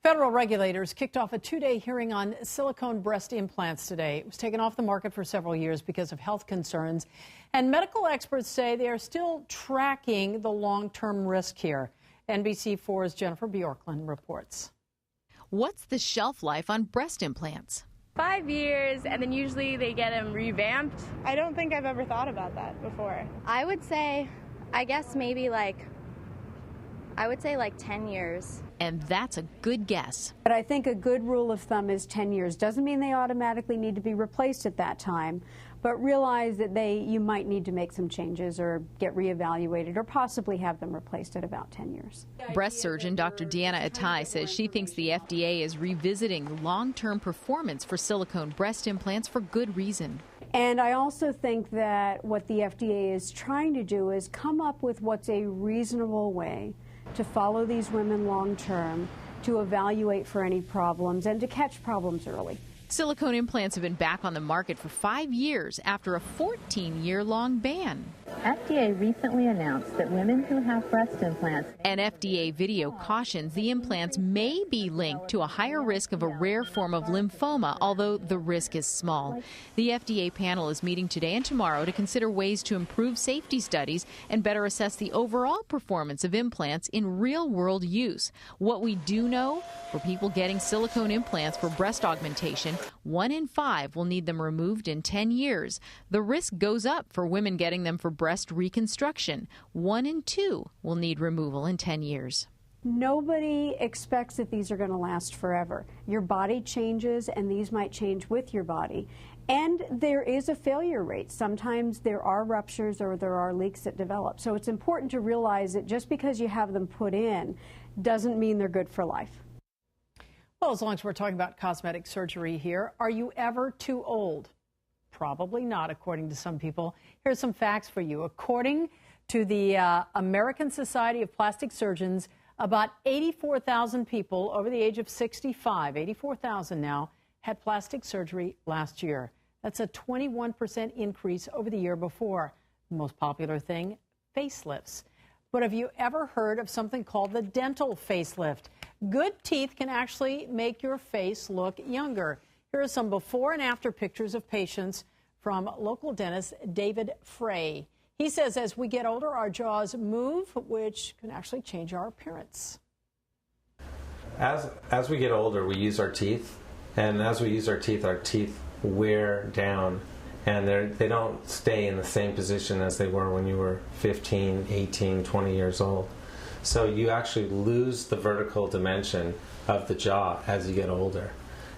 Federal regulators kicked off a two-day hearing on silicone breast implants today. It was taken off the market for several years because of health concerns. And medical experts say they are still tracking the long-term risk here. NBC4's Jennifer Bjorklund reports. What's the shelf life on breast implants? 5 years, and then usually they get them revamped. I don't think I've ever thought about that before. I would say, I guess maybe like 10 years. And that's a good guess. But I think a good rule of thumb is 10 years. Doesn't mean they automatically need to be replaced at that time, but realize that you might need to make some changes or get reevaluated or possibly have them replaced at about 10 years. Breast surgeon Dr. Deanna Atai says she thinks the FDA is revisiting long-term performance for silicone breast implants for good reason. And I also think that what the FDA is trying to do is come up with what's a reasonable way to follow these women long term, to evaluate for any problems, and to catch problems early. Silicone implants have been back on the market for 5 years after a 14-year-long ban. FDA recently announced that women who have breast implants. An FDA video cautions the implants may be linked to a higher risk of a rare form of lymphoma, although the risk is small. The FDA panel is meeting today and tomorrow to consider ways to improve safety studies and better assess the overall performance of implants in real-world use. What we do know, for people getting silicone implants for breast augmentation, 1 in 5 will need them removed in 10 years. The risk goes up for women getting them for breast reconstruction. 1 in 2 will need removal in 10 years. Nobody expects that these are going to last forever. Your body changes, and these might change with your body. And there is a failure rate. Sometimes there are ruptures or there are leaks that develop. So it's important to realize that just because you have them put in doesn't mean they're good for life. Well, as long as we're talking about cosmetic surgery here, are you ever too old? Probably not, according to some people. Here's some facts for you. According to the American Society of Plastic Surgeons, about 84,000 people over the age of 65, 84,000 now, had plastic surgery last year. That's a 21% increase over the year before. The most popular thing, facelifts. But have you ever heard of something called the dental facelift? Good teeth can actually make your face look younger. Here are some before and after pictures of patients from local dentist David Frey. He says as we get older, our jaws move, which can actually change our appearance. As we get older, we use our teeth, and as we use our teeth wear down, and they don't stay in the same position as they were when you were 15, 18, 20 years old. So you actually lose the vertical dimension of the jaw as you get older.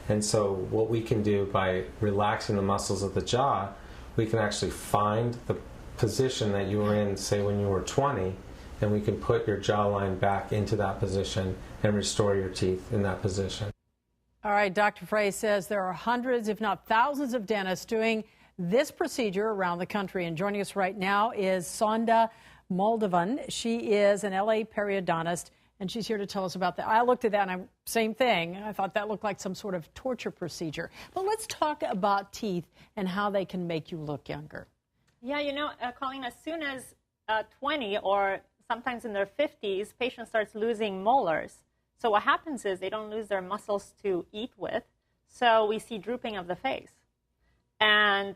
And so what we can do by relaxing the muscles of the jaw, we can actually find the position that you were in, say, when you were 20, and we can put your jawline back into that position and restore your teeth in that position. All right, Dr. Frey says there are hundreds, if not thousands, of dentists doing this procedure around the country. And joining us right now is Sonda Moldovan. She is an LA periodontist, and she's here to tell us about that. I looked at that, and same thing. I thought that looked like some sort of torture procedure. But let's talk about teeth and how they can make you look younger. Yeah, you know, Colleen, as soon as 20 or sometimes in their 50s, patient starts losing molars. So what happens is they don't lose their muscles to eat with, so we see drooping of the face. And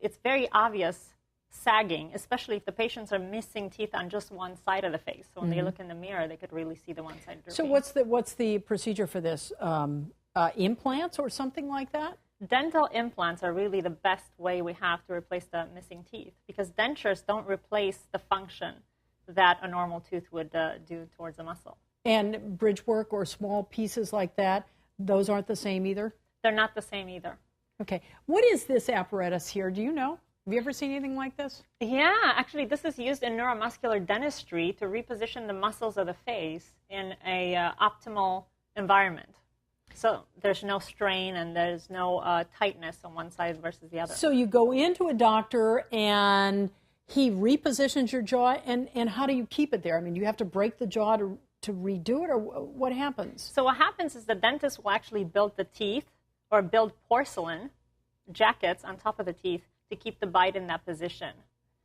it's very obvious sagging, especially if the patients are missing teeth on just one side of the face. So when they look in the mirror, they could really see the one side drooping. So what's the procedure for this? Implants or something like that? Dental implants are really the best way we have to replace the missing teeth, because dentures don't replace the function that a normal tooth would do towards a muscle. And bridge work or small pieces like that, those aren't the same either? They're not the same either. Okay. What is this apparatus here? Do you know? Have you ever seen anything like this? Yeah, actually, this is used in neuromuscular dentistry to reposition the muscles of the face in a optimal environment. So there's no strain and there's no tightness on one side versus the other. So you go into a doctor and he repositions your jaw, and how do you keep it there? I mean, you have to break the jaw to redo it, or what happens? So what happens is the dentist will actually build the teeth or build porcelain jackets on top of the teeth to keep the bite in that position.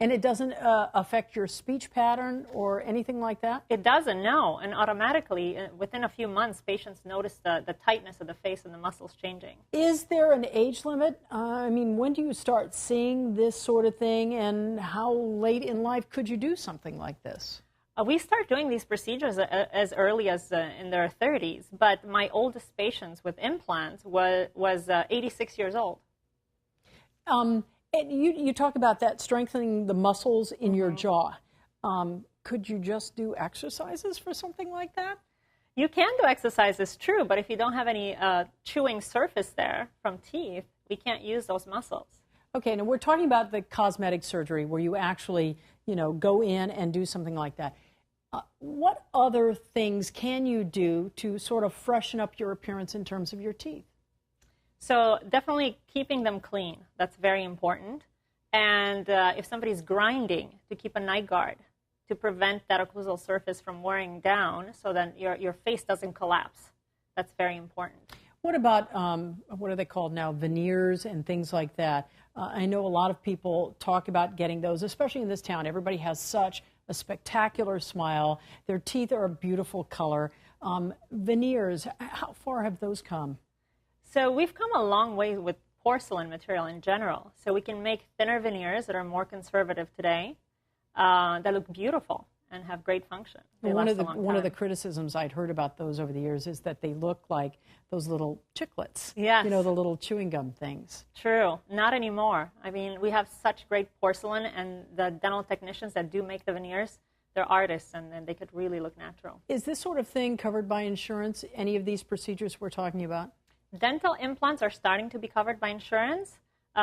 And it doesn't affect your speech pattern or anything like that? It doesn't, no. And automatically, within a few months, patients notice the tightness of the face and the muscles changing. Is there an age limit? I mean, when do you start seeing this sort of thing, and how late in life could you do something like this? We start doing these procedures as early as in their 30s, but my oldest patients with implants was 86 years old. And you talk about that strengthening the muscles in your jaw. Could you just do exercises for something like that? You can do exercises, true, but if you don't have any chewing surface there from teeth, we can't use those muscles. Okay, now we're talking about the cosmetic surgery where you actually, go in and do something like that. What other things can you do to sort of freshen up your appearance in terms of your teeth? So definitely keeping them clean. That's very important. And if somebody's grinding, to keep a night guard to prevent that occlusal surface from wearing down so that your face doesn't collapse. That's very important. What about, what are they called now, veneers and things like that? I know a lot of people talk about getting those, especially in this town. Everybody has such a spectacular smile. Their teeth are a beautiful color. Veneers, how far have those come? So we've come a long way with porcelain material in general. So we can make thinner veneers that are more conservative today, that look beautiful and have great function. One of the criticisms I'd heard about those over the years is that they look like those little chiclets. Yes. The little chewing gum things. True. Not anymore. I mean, we have such great porcelain, and the dental technicians that do make the veneers, they're artists, and they could really look natural. Is this sort of thing covered by insurance, any of these procedures we're talking about? Dental implants are starting to be covered by insurance.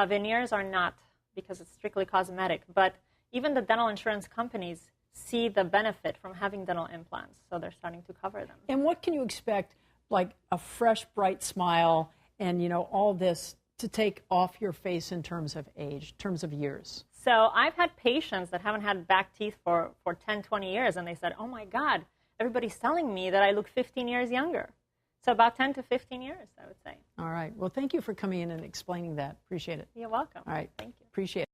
Veneers are not, because it's strictly cosmetic. But even the dental insurance companies see the benefit from having dental implants, so they're starting to cover them. And what can you expect, like a fresh, bright smile and, all this to take off your face in terms of age, in terms of years? So I've had patients that haven't had back teeth for 10, 20 years, and they said, oh, my God, everybody's telling me that I look 15 years younger. So about 10 to 15 years, I would say. All right. Well, thank you for coming in and explaining that. Appreciate it. You're welcome. All right. Thank you. Appreciate it.